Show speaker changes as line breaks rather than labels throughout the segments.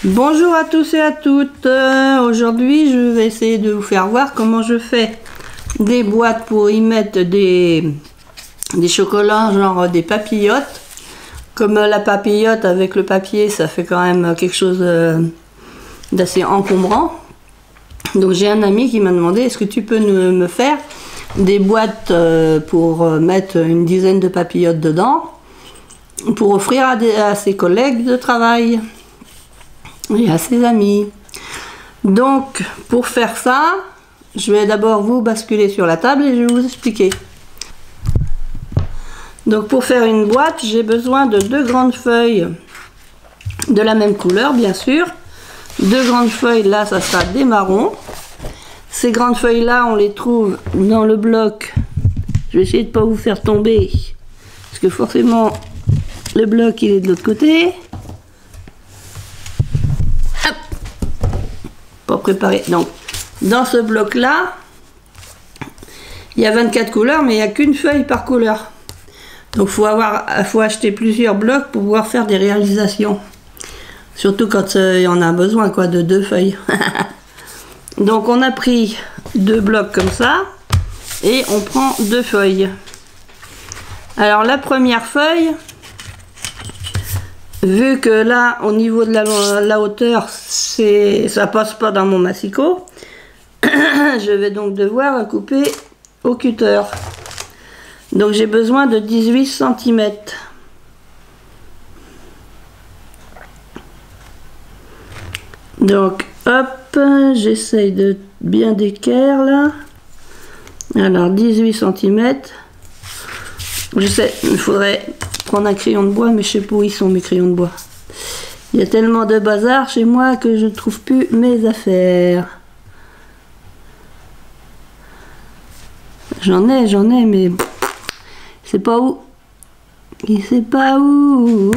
Bonjour à tous et à toutes. Aujourd'hui je vais essayer de vous faire voir comment je fais des boîtes pour y mettre des chocolats, genre des papillotes. Comme la papillote avec le papier, ça fait quand même quelque chose d'assez encombrant. Donc j'ai un ami qui m'a demandé, est-ce que tu peux me faire des boîtes pour mettre une dizaine de papillotes dedans pour offrir à ses collègues de travail et à ses amis. Donc pour faire ça, je vais d'abord vous basculer sur la table et je vais vous expliquer. Donc pour faire une boîte, j'ai besoin de 2 grandes feuilles de la même couleur, bien sûr. 2 grandes feuilles, là ça sera des marrons. Ces grandes feuilles là, on les trouve dans le bloc. Je vais essayer de ne pas vous faire tomber, parce que forcément le bloc il est de l'autre côté. Hop, pas préparé. Donc dans ce bloc là, il y a 24 couleurs, mais il n'y a qu'une feuille par couleur. Donc faut acheter plusieurs blocs pour pouvoir faire des réalisations. Surtout quand il y en a besoin quoi, de 2 feuilles. Donc on a pris 2 blocs comme ça et on prend 2 feuilles. Alors la première feuille, vu que là au niveau de la hauteur ça passe pas dans mon massicot, je vais donc devoir la couper au cutter. Donc j'ai besoin de 18 cm. Donc hop, j'essaye de bien d'équerre là. Alors 18 cm. Je sais, il faudrait prendre un crayon de bois, mais je sais pas où ils sont mes crayons de bois. Il y a tellement de bazar chez moi que je ne trouve plus mes affaires. J'en ai, mais c'est pas où. Il sait pas où.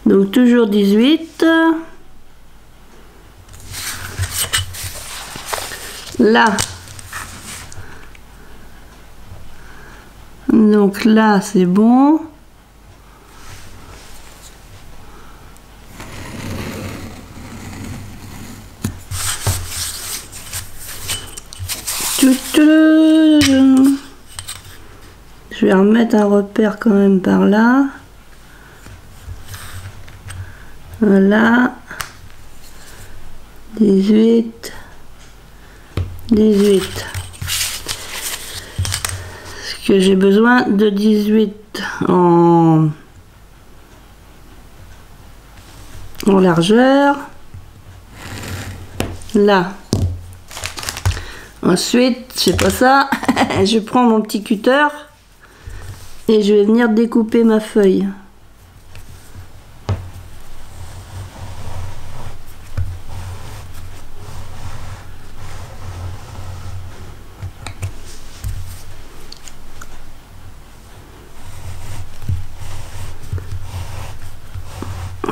Donc toujours 18. Là. Donc là c'est bon. Je vais remettre un repère quand même par là. Voilà. 18. Parce que j'ai besoin de 18 en largeur. Là. Ensuite, c'est pas ça. Je prends mon petit cutter et je vais venir découper ma feuille.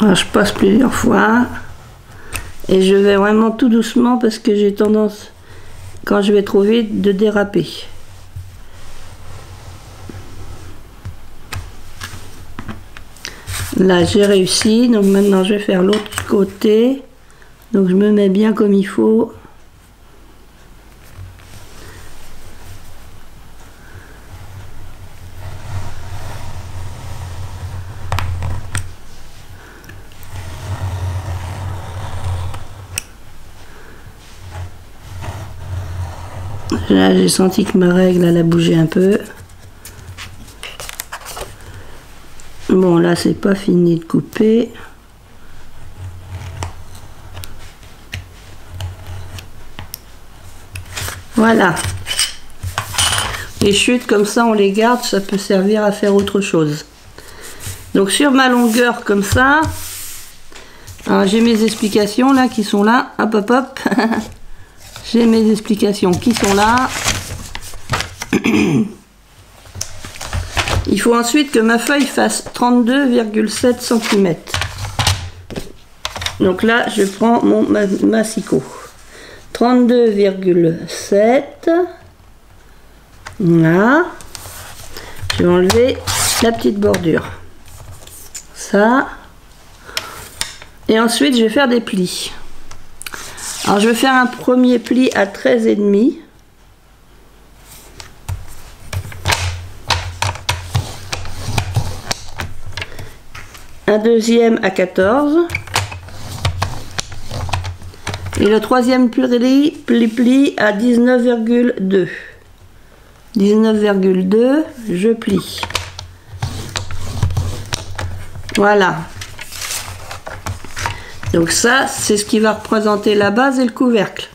Alors, je passe plusieurs fois et je vais vraiment tout doucement parce que j'ai tendance, quand je vais trop vite, de déraper. Là j'ai réussi, donc maintenant je vais faire l'autre côté. Donc je me mets bien comme il faut. Là j'ai senti que ma règle elle a bougé un peu. Bon là c'est pas fini de couper. Voilà. Les chutes comme ça on les garde, ça peut servir à faire autre chose. Donc sur ma longueur comme ça, j'ai mes explications là qui sont là. Hop hop hop. J'ai mes explications qui sont là. Il faut ensuite que ma feuille fasse 32,7 cm. Donc là, je prends mon massicot. 32,7. Là. Je vais enlever la petite bordure. Ça. Et ensuite, je vais faire des plis. Alors, je vais faire un premier pli à 13,5. Un deuxième à 14. Et le troisième pli à 19,2. 19,2, je plie. Voilà. Donc ça, c'est ce qui va représenter la base et le couvercle.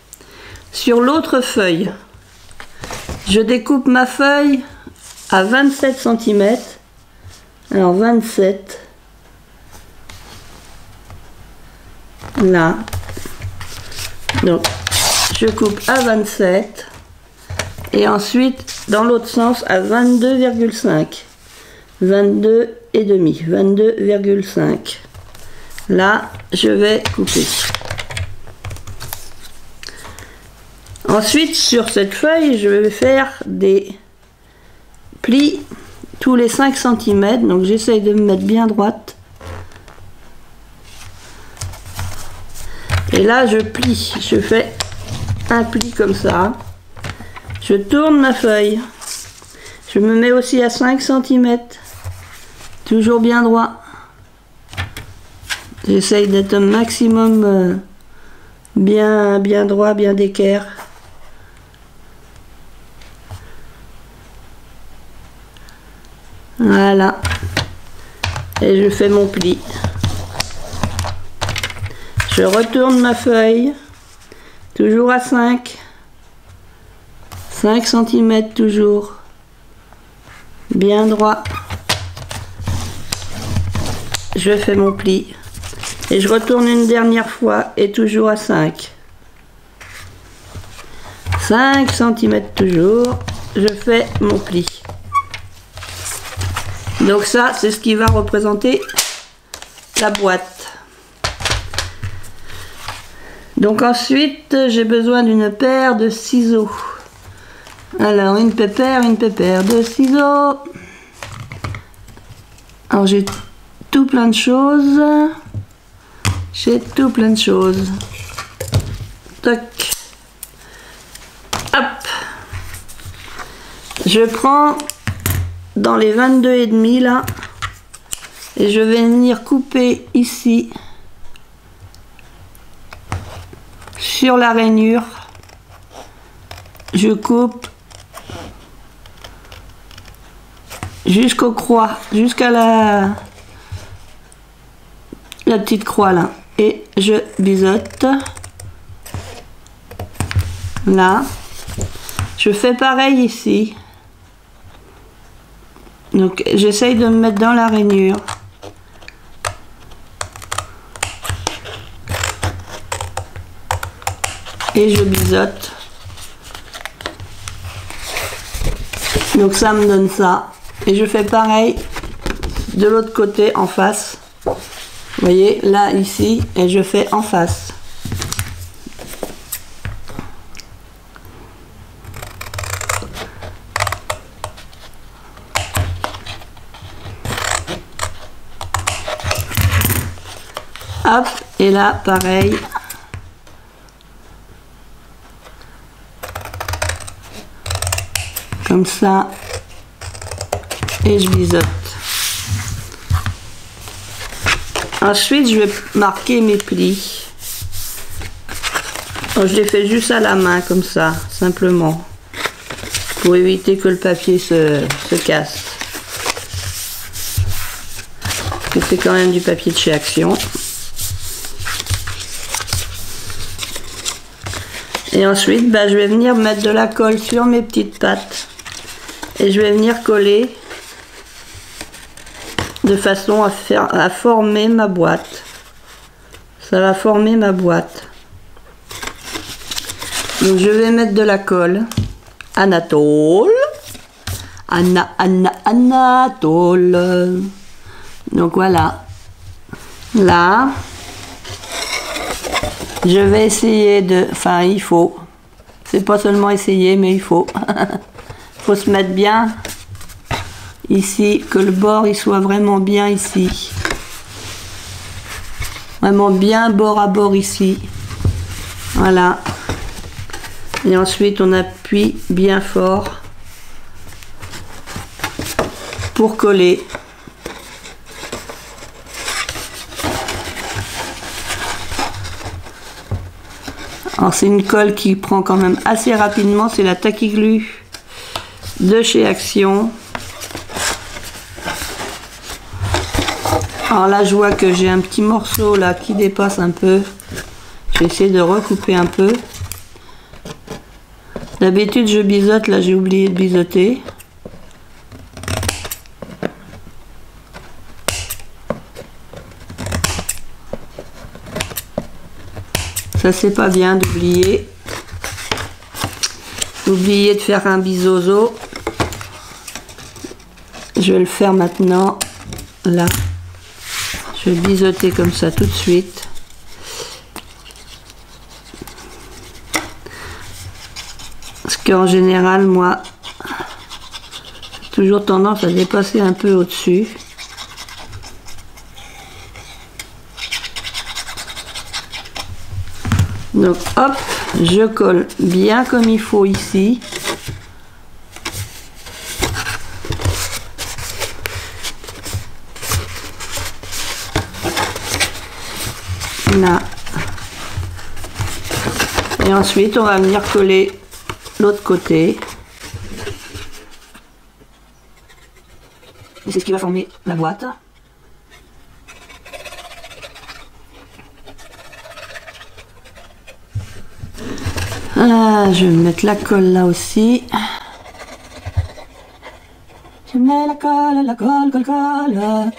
Sur l'autre feuille, je découpe ma feuille à 27 cm. Alors 27. Là. Donc, je coupe à 27. Et ensuite, dans l'autre sens, à 22,5. 22,5. 22,5. Là, je vais couper. Ensuite, sur cette feuille, je vais faire des plis tous les 5 cm. Donc, j'essaye de me mettre bien droite. Et là, je plie. Je fais un pli comme ça. Je tourne ma feuille. Je me mets aussi à 5 cm. Toujours bien droit. J'essaye d'être un maximum bien droit, bien d'équerre. Voilà. Et je fais mon pli. Je retourne ma feuille. Toujours à 5. 5 cm toujours. Bien droit. Je fais mon pli. Et je retourne une dernière fois et toujours à 5. 5 cm toujours. Je fais mon pli. Donc ça, c'est ce qui va représenter la boîte. Donc ensuite, j'ai besoin d'une paire de ciseaux. Alors, une paire de ciseaux. Alors, j'ai tout plein de choses. Toc. Hop. Je prends dans les 22,5 là. Et je vais venir couper ici. Sur la rainure. Je coupe jusqu'aux croix, jusqu'à la petite croix là, et je biseaute là. Je fais pareil ici, donc j'essaye de me mettre dans la rainure. Et je biseaute. Donc ça me donne ça. Et je fais pareil de l'autre côté en face. Vous voyez, là, ici, et je fais en face. Hop, et là, pareil. Comme ça. Et je biseaute. Ensuite, je vais marquer mes plis. Je les fais juste à la main, comme ça, simplement. Pour éviter que le papier se casse. C'est quand même du papier de chez Action. Et ensuite, je vais venir mettre de la colle sur mes petites pattes. Et je vais venir coller de façon à former ma boîte. Ça va former ma boîte. Donc je vais mettre de la colle Anatole. Anatole. Donc voilà. Là, je vais essayer de... Enfin, il faut. C'est pas seulement essayer, mais il faut. Faut se mettre bien ici, que le bord il soit vraiment bien ici. Vraiment bien bord à bord ici. Voilà. Et ensuite on appuie bien fort pour coller. Alors c'est une colle qui prend quand même assez rapidement, c'est la Tacky Glue de chez Action. Alors là je vois que j'ai un petit morceau là qui dépasse un peu. Je vais essayer de recouper un peu. D'habitude je biseaute, là j'ai oublié de biseauter. Ça c'est pas bien d'oublier. Oublier de faire un biseauzo. Je vais le faire maintenant. Là. Je vais biseauter comme ça tout de suite. Parce qu'en général, moi, j'ai toujours tendance à dépasser un peu au-dessus. Donc hop, je colle bien comme il faut ici. Là. Et ensuite on va venir coller l'autre côté. Et c'est ce qui va former la boîte. Ah, je vais mettre la colle là aussi. Je mets la colle, colle.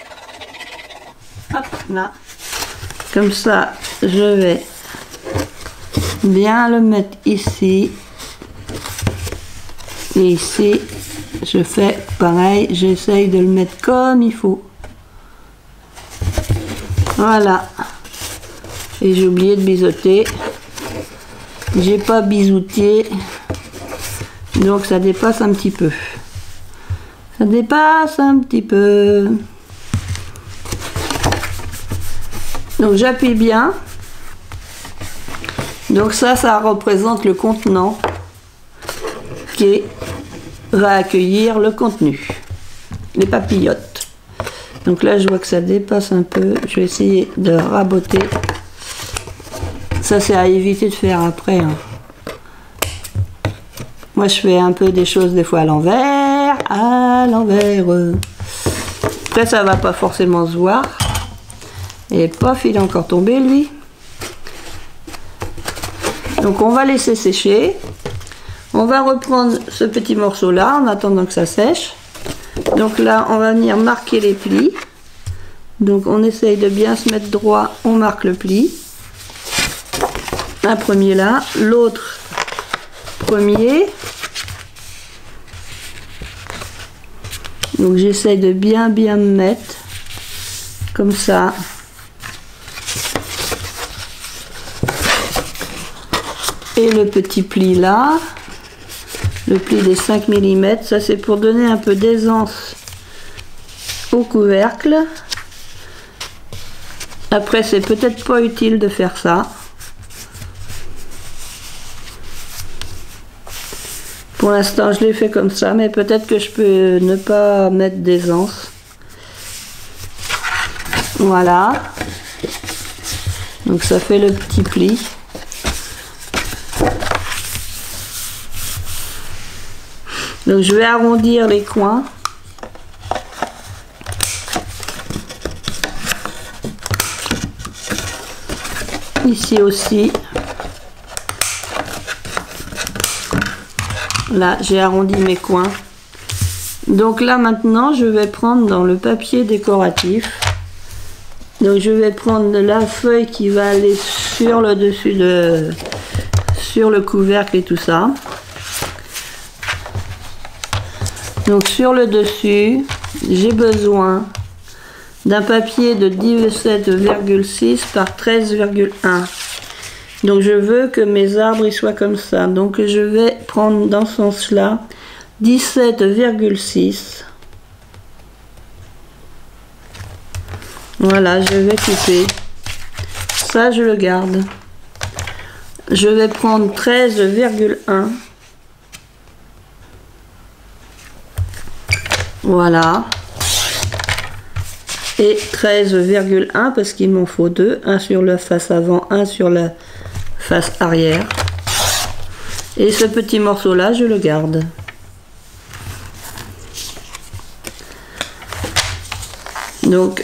Hop, là. Comme ça, je vais bien le mettre ici. Et ici, je fais pareil. J'essaye de le mettre comme il faut. Voilà. Et j'ai oublié de biseauter. J'ai pas bisouté, donc ça dépasse un petit peu. Ça dépasse un petit peu. Donc j'appuie bien. Donc ça représente le contenant qui va accueillir le contenu, les papillotes. Donc là je vois que ça dépasse un peu. Je vais essayer de raboter. Ça c'est à éviter de faire après. Hein. Moi je fais un peu des choses des fois à l'envers. Après ça va pas forcément se voir. Et pof, il est encore tombé lui. Donc on va laisser sécher. On va reprendre ce petit morceau là en attendant que ça sèche. Donc là on va venir marquer les plis. Donc on essaye de bien se mettre droit, on marque le pli. Un premier là, l'autre premier. Donc j'essaye de bien me mettre comme ça. Et le petit pli là, le pli des 5 mm, ça c'est pour donner un peu d'aisance au couvercle. Après c'est peut-être pas utile de faire ça. Pour l'instant, je l'ai fait comme ça, mais peut-être que je peux ne pas mettre d'aisance. Voilà. Donc ça fait le petit pli. Donc je vais arrondir les coins. Ici aussi. Là, j'ai arrondi mes coins. Donc là, maintenant, je vais prendre dans le papier décoratif. Donc je vais prendre la feuille qui va aller sur le dessus sur le couvercle et tout ça. Donc sur le dessus, j'ai besoin d'un papier de 17,6 par 13,1. Donc je veux que mes arbres ils soient comme ça. Donc je vais prendre dans ce sens-là 17,6. Voilà, je vais couper Ça, je le garde. Je vais prendre 13,1. Voilà. Et 13,1 parce qu'il m'en faut deux. Un sur la face avant, un sur la face arrière. Et ce petit morceau là, je le garde. Donc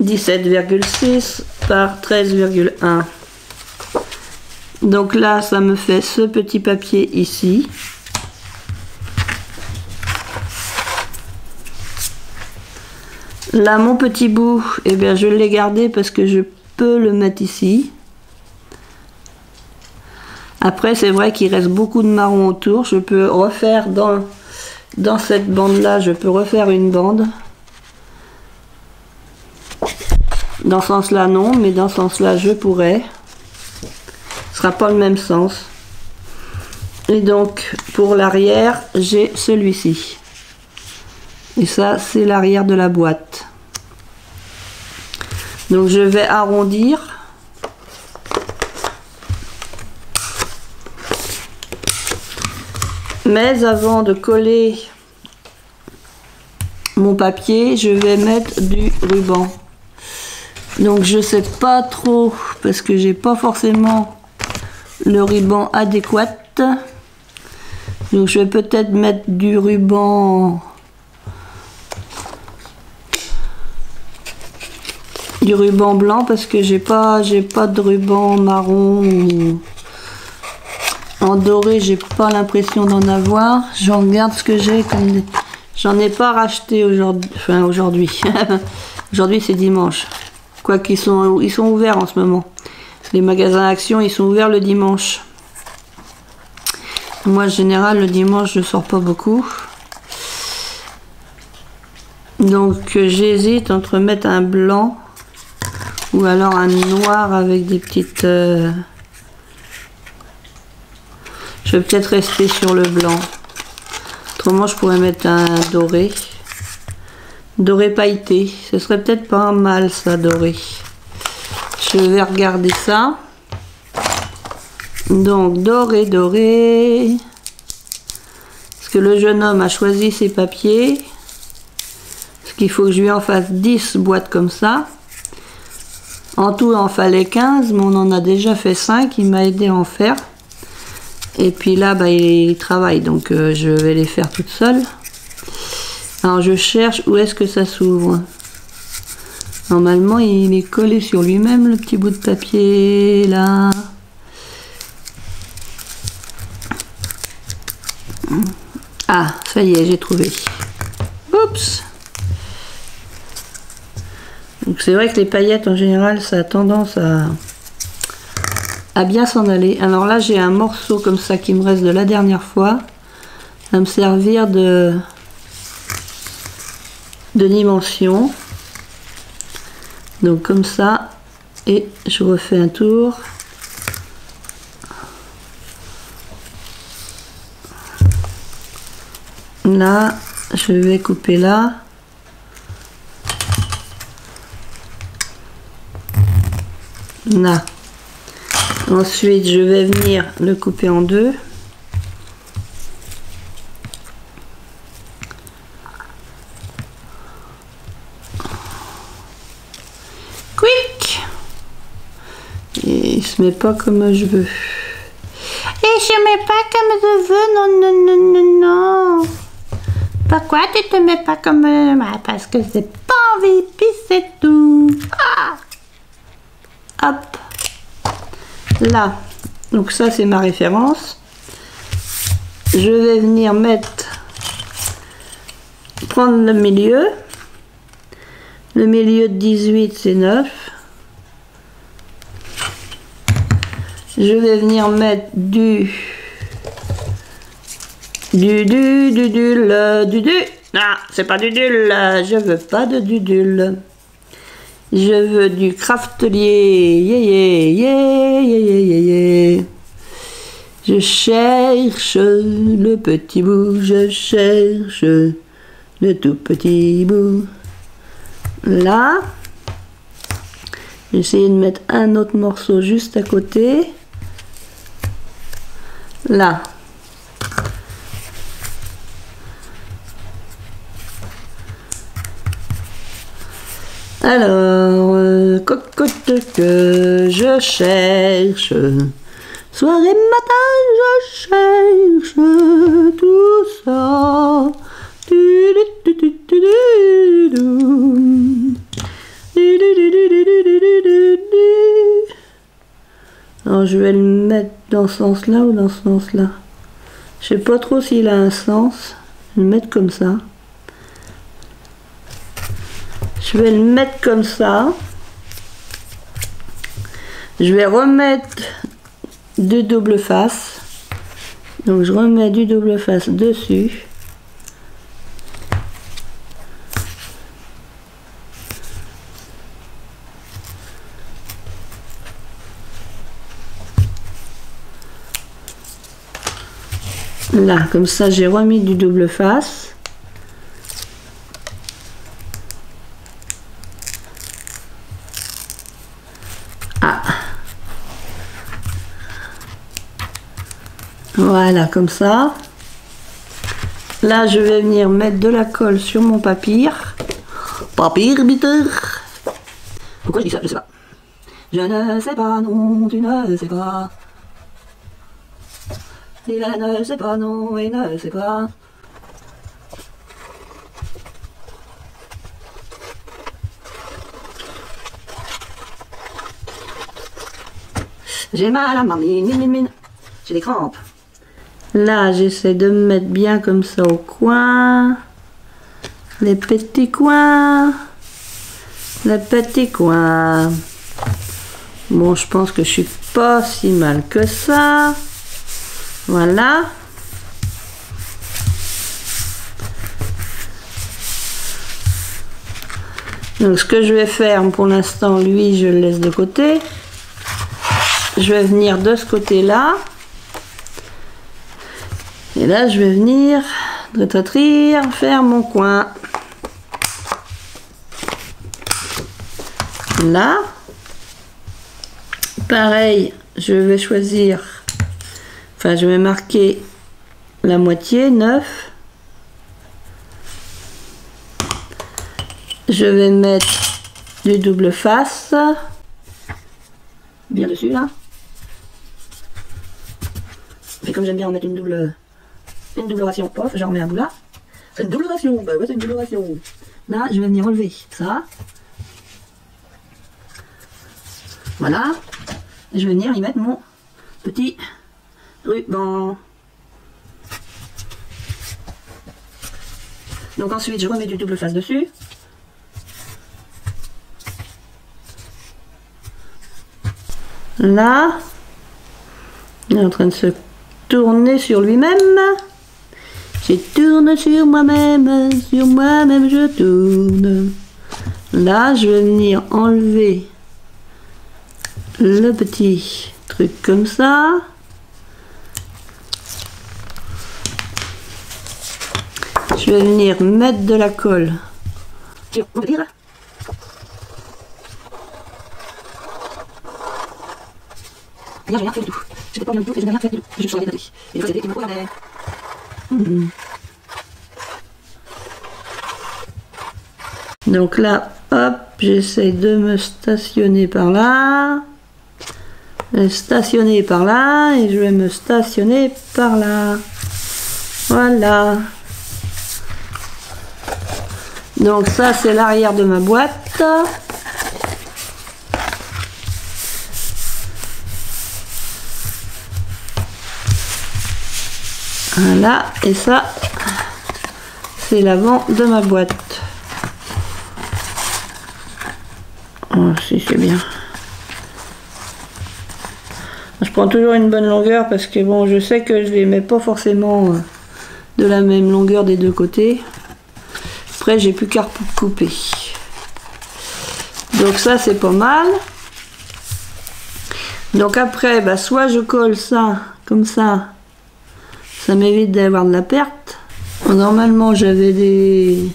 17,6 par 13,1. Donc là, ça me fait ce petit papier ici. Là, mon petit bout, eh bien, je l'ai gardé parce que je peux le mettre ici. Après, c'est vrai qu'il reste beaucoup de marron autour. Je peux refaire dans cette bande-là, je peux refaire une bande. Dans ce sens-là, non, mais dans ce sens-là, je pourrais. Ce sera pas le même sens. Et donc, pour l'arrière, j'ai celui-ci. Et ça, c'est l'arrière de la boîte. Donc, je vais arrondir. Mais avant de coller mon papier, je vais mettre du ruban. Donc je sais pas trop parce que j'ai pas forcément le ruban adéquat. Donc je vais peut-être mettre du ruban blanc parce que j'ai pas de ruban marron ou en doré, j'ai pas l'impression d'en avoir. Je regarde ce que j'ai comme des... J'en ai pas racheté aujourd'hui. Enfin aujourd'hui. Aujourd'hui c'est dimanche. Quoiqu'ils sont ouverts en ce moment. Les magasins Action, ils sont ouverts le dimanche. Moi, en général, le dimanche, je sors pas beaucoup. Donc, j'hésite entre mettre un blanc ou alors un noir avec des petites... Je vais peut-être rester sur le blanc. Autrement, je pourrais mettre un doré. Doré pailleté, ce serait peut-être pas mal ça, doré. Je vais regarder ça. Donc doré, doré. Parce que le jeune homme a choisi ses papiers. Parce qu'il faut que je lui en fasse 10 boîtes comme ça. En tout, il en fallait 15, mais on en a déjà fait 5. Il m'a aidé à en faire. Et puis là, bah, il travaille, donc je vais les faire toute seule. Alors je cherche où est-ce que ça s'ouvre. Normalement il est collé sur lui-même le petit bout de papier là. Ah ça y est, j'ai trouvé. Oups. Donc c'est vrai que les paillettes en général ça a tendance à bien s'en aller. Alors là j'ai un morceau comme ça qui me reste de la dernière fois. Ça va me servir de dimension. Donc comme ça, et je refais un tour. Là, je vais couper là. Là. Ensuite, je vais venir le couper en deux. Et il se met pas comme je veux. Et je mets pas comme je veux, non, non, non, non, non. Pourquoi tu te mets pas comme... Parce que j'ai pas envie, puis c'est tout. Ah. Hop. Là. Donc ça, c'est ma référence. Je vais venir mettre... Prendre le milieu. Le milieu de 18, c'est 9. Je vais venir mettre du Ah, c'est pas du dul, je veux pas de dudule. Je veux du craftelier. Je cherche le petit bout, je cherche le tout petit bout. Là. J'ai essayé de mettre un autre morceau juste à côté. Là. Alors, cocotte que je cherche, soir et matin je cherche tout ça. Alors je vais le mettre dans ce sens-là ou dans ce sens-là. Je sais pas trop s'il a un sens. Je vais le mettre comme ça. Je vais le mettre comme ça. Je vais remettre du double face. Donc je remets du double face dessus. Là, comme ça, j'ai remis du double face. Ah. Voilà, comme ça. Là, je vais venir mettre de la colle sur mon papier. Papier bitter. Pourquoi je dis ça? Je sais pas. Je ne sais pas, non, tu ne sais pas. Il ne sait pas, non, il ne sait pas. J'ai mal à ma mine. J'ai des crampes. Là, j'essaie de me mettre bien comme ça au coin. Les petits coins. Les petits coins. Bon, je pense que je suis pas si mal que ça. Voilà. Donc ce que je vais faire pour l'instant, lui, je le laisse de côté. Je vais venir de ce côté-là. Et là, je vais venir faire mon coin. Là. Pareil, je vais choisir... Enfin, je vais marquer la moitié, 9. Je vais mettre du double face. Bien dessus, là. Et comme j'aime bien en mettre une double ration, pof, j'en remets un bout là. C'est une double ration, bah ouais, c'est une double ration. Là, je vais venir enlever ça. Voilà. Et je vais venir y mettre mon petit ruban. Donc ensuite je remets du double face dessus. Là, il est en train de se tourner sur lui-même. Je tourne sur moi-même je tourne. Là, je vais venir enlever le petit truc comme ça. Je vais venir mettre de la colle. On va dire. Regarde, j'ai rien fait du tout. J'étais pas bien du tout et je n'ai rien fait du tout. Je suis allée d'aller. Et je vais qui me regardait. Donc là, hop, j'essaie de me stationner par là. Stationner par là. Et je vais me stationner par là. Voilà. Donc ça, c'est l'arrière de ma boîte. Voilà, et ça, c'est l'avant de ma boîte. Oh, si, c'est bien. Je prends toujours une bonne longueur parce que bon, je sais que je les mets pas forcément de la même longueur des deux côtés. Après, j'ai plus qu'à couper. Donc ça, c'est pas mal. Donc après, bah, soit je colle ça comme ça. Ça m'évite d'avoir de la perte. Normalement, j'avais des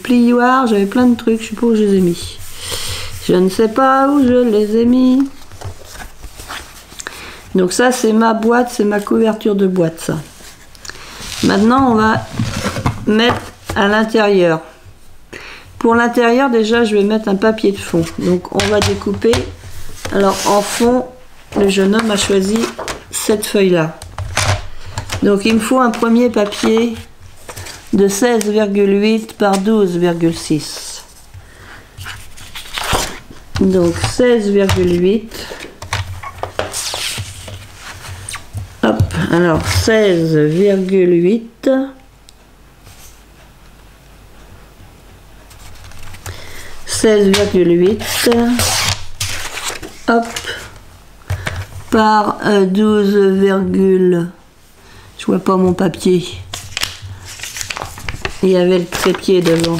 plioirs, j'avais plein de trucs, je sais pas où je les ai mis. Je ne sais pas où je les ai mis. Donc ça, c'est ma boîte, c'est ma couverture de boîte, ça. Maintenant, on va mettre à l'intérieur. Pour l'intérieur, déjà, je vais mettre un papier de fond. Donc, on va découper. Alors, en fond, le jeune homme a choisi cette feuille-là. Donc, il me faut un premier papier de 16,8 par 12,6. Donc, 16,8. Hop, alors 16,8. Hop, par 12, je vois pas mon papier. Il y avait le trépied devant.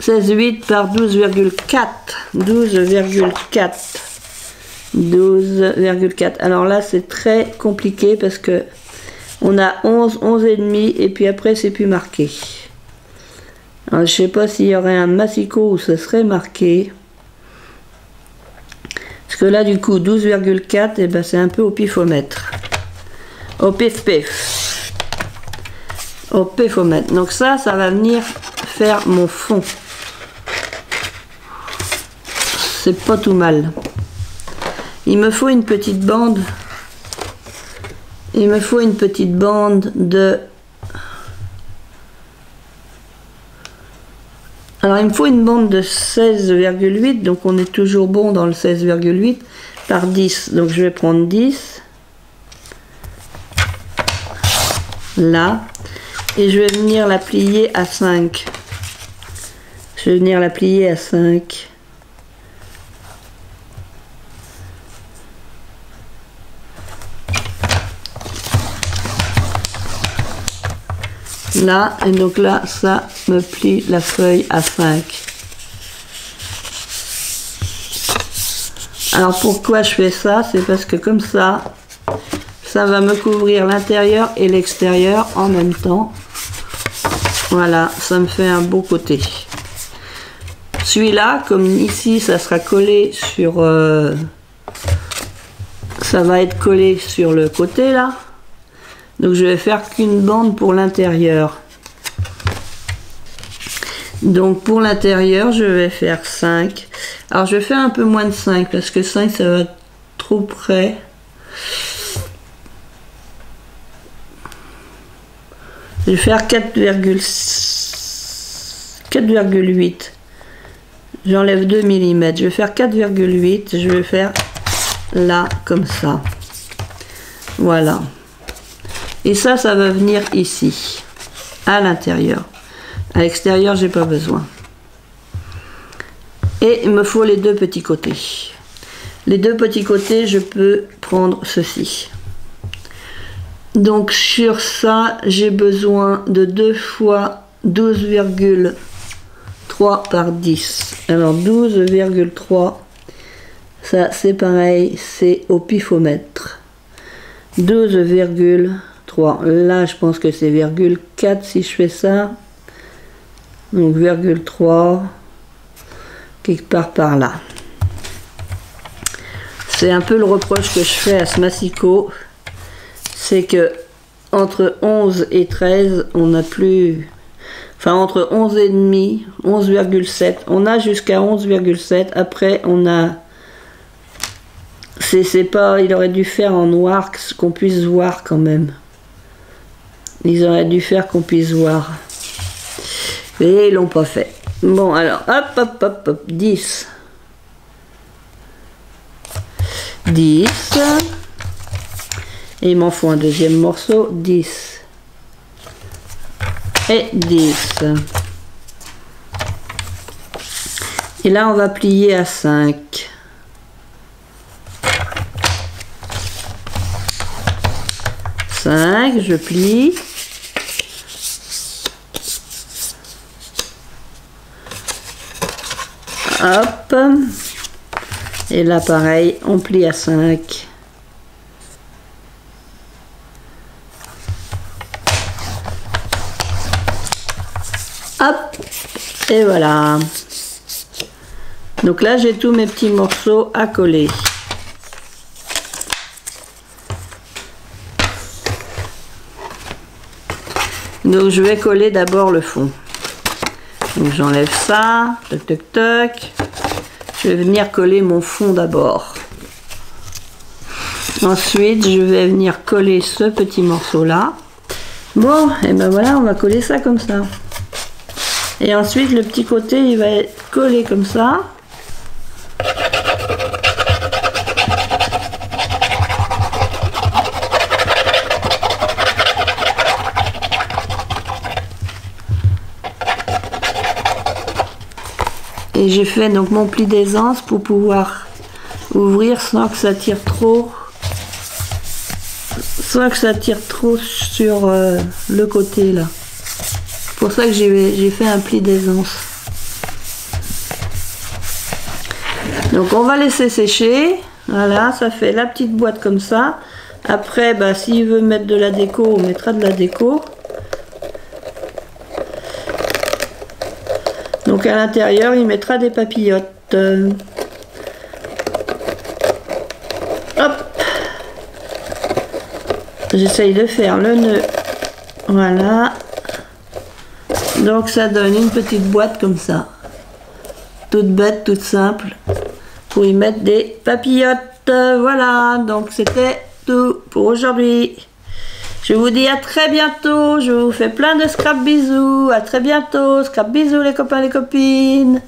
16,8 par 12,4. 12,4. Alors là, c'est très compliqué parce que on a 11, 11 et demi et puis après, c'est plus marqué. Alors, je sais pas s'il y aurait un massicot où ce serait marqué. Parce que là, du coup, 12,4, et ben, c'est un peu au pifomètre. Au pif-pif. Au pifomètre. Donc ça va venir faire mon fond. C'est pas tout mal. Il me faut une petite bande. Il me faut une petite bande de... Alors, il me faut une bande de 16,8. Donc, on est toujours bon dans le 16,8 par 10. Donc, je vais prendre 10. Là. Et je vais venir la plier à 5. Je vais venir la plier à 5. Là, et donc là, ça me plie la feuille à 5. Alors pourquoi je fais ça? C'est parce que comme ça va me couvrir l'intérieur et l'extérieur en même temps. Voilà, ça me fait un beau côté. Celui-là, comme ici, ça sera collé sur... ça va être collé sur le côté là. Donc je vais faire qu'une bande pour l'intérieur. Donc pour l'intérieur, je vais faire 5. Alors je vais faire un peu moins de 5 parce que 5 ça va être trop près. Je vais faire 4,8. J'enlève 2 mm. Je vais faire 4,8. Je vais faire là comme ça. Voilà. Et ça va venir ici, à l'intérieur. À l'extérieur, j'ai pas besoin. Et il me faut les deux petits côtés. Les deux petits côtés, je peux prendre ceci. Donc sur ça, j'ai besoin de 2 fois 12,3 par 10. Alors 12,3, ça c'est pareil, c'est au pifomètre. 12,3. Là, je pense que c'est 0,4 si je fais ça. Donc, 0,3. Quelque part par là. C'est un peu le reproche que je fais à ce massicot. C'est que entre 11 et 13, on n'a plus... Enfin, entre 11 et demi, 11,7. On a jusqu'à 11,7. Après, on a... C'est pas... Il aurait dû faire en noir qu'on puisse voir quand même. Ils auraient dû faire qu'on puisse voir. Et ils l'ont pas fait. Bon, alors, hop, 10. 10. Et il m'en faut un deuxième morceau. 10. Et 10. Et là, on va plier à 5. Je plie. Hop. Et là, pareil, on plie à 5. Hop. Et voilà. Donc là, j'ai tous mes petits morceaux à coller. Donc je vais coller d'abord le fond. Donc j'enlève ça, toc toc toc. Je vais venir coller mon fond d'abord. Ensuite, je vais venir coller ce petit morceau là. Bon, et ben voilà, on va coller ça comme ça. Et ensuite, le petit côté, il va être collé comme ça. Et j'ai fait donc mon pli d'aisance pour pouvoir ouvrir sans que ça tire trop. Sans que ça tire trop sur le côté là. C'est pour ça que j'ai fait un pli d'aisance. Donc on va laisser sécher. Voilà, ça fait la petite boîte comme ça. Après, bah, s'il veut mettre de la déco, on mettra de la déco. Donc à l'intérieur, il mettra des papillotes. Hop. J'essaye de faire le nœud. Voilà. Donc ça donne une petite boîte comme ça. Toute bête, toute simple. Pour y mettre des papillotes. Voilà. Donc c'était tout pour aujourd'hui. Je vous dis à très bientôt. Je vous fais plein de scrap bisous. À très bientôt. Scrap bisous les copains, les copines.